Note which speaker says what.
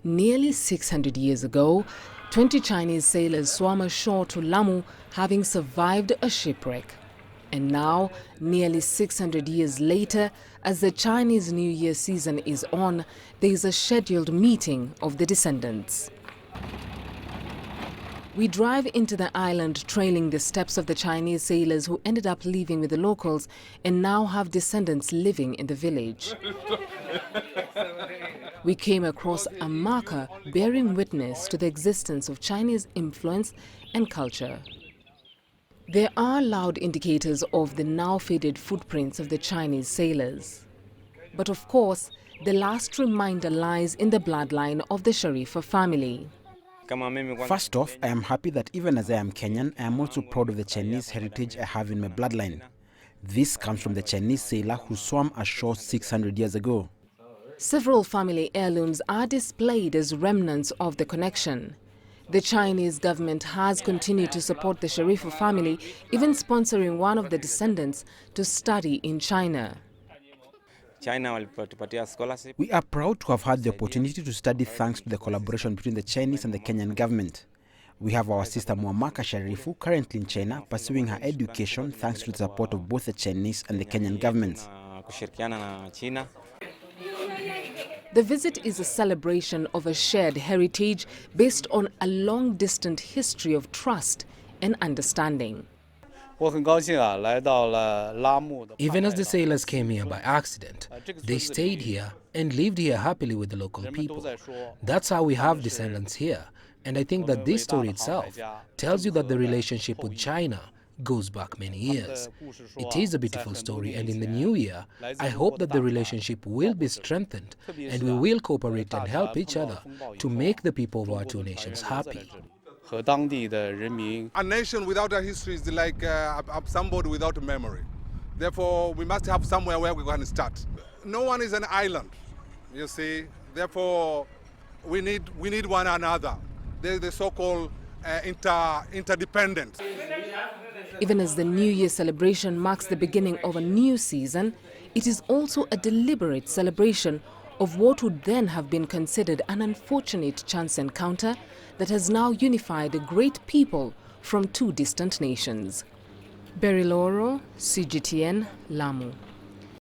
Speaker 1: Nearly 600 years ago, 20 Chinese sailors swam ashore to Lamu, having survived a shipwreck. And now, nearly 600 years later, as the Chinese New Year season is on, there is a scheduled meeting of the descendants. We drive into the island trailing the steps of the Chinese sailors who ended up living with the locals and now have descendants living in the village. We came across a marker bearing witness to the existence of Chinese influence and culture. There are loud indicators of the now faded footprints of the Chinese sailors. But of course, the last reminder lies in the bloodline of the Sharifa family.
Speaker 2: First off, I am happy that even as I am Kenyan, I am also proud of the Chinese heritage I have in my bloodline. This comes from the Chinese sailor who swam ashore 600 years ago.
Speaker 1: Several family heirlooms are displayed as remnants of the connection. The Chinese government has continued to support the Sharifa family, even sponsoring one of the descendants to study in China.
Speaker 2: We are proud to have had the opportunity to study thanks to the collaboration between the Chinese and the Kenyan government. We have our sister Muamaka Sharifu currently in China pursuing her education thanks to the support of both the Chinese and the Kenyan governments.
Speaker 1: The visit is a celebration of a shared heritage based on a long-distant history of trust and understanding.
Speaker 3: Even as the sailors came here by accident, they stayed here and lived here happily with the local people. That's how we have descendants here. And I think that this story itself tells you that the relationship with China goes back many years. It is a beautiful story, and in the new year, I hope that the relationship will be strengthened and we will cooperate and help each other to make the people of our two nations happy.
Speaker 4: A nation without a history is like somebody without a memory. Therefore, we must have somewhere where we can start. No one is an island, you see. Therefore, we need one another. There's the so-called interdependence.
Speaker 1: Even as the New Year celebration marks the beginning of a new season, it is also a deliberate celebration of what would then have been considered an unfortunate chance encounter that has now unified a great people from two distant nations. Beryl Ooro, CGTN, Lamu.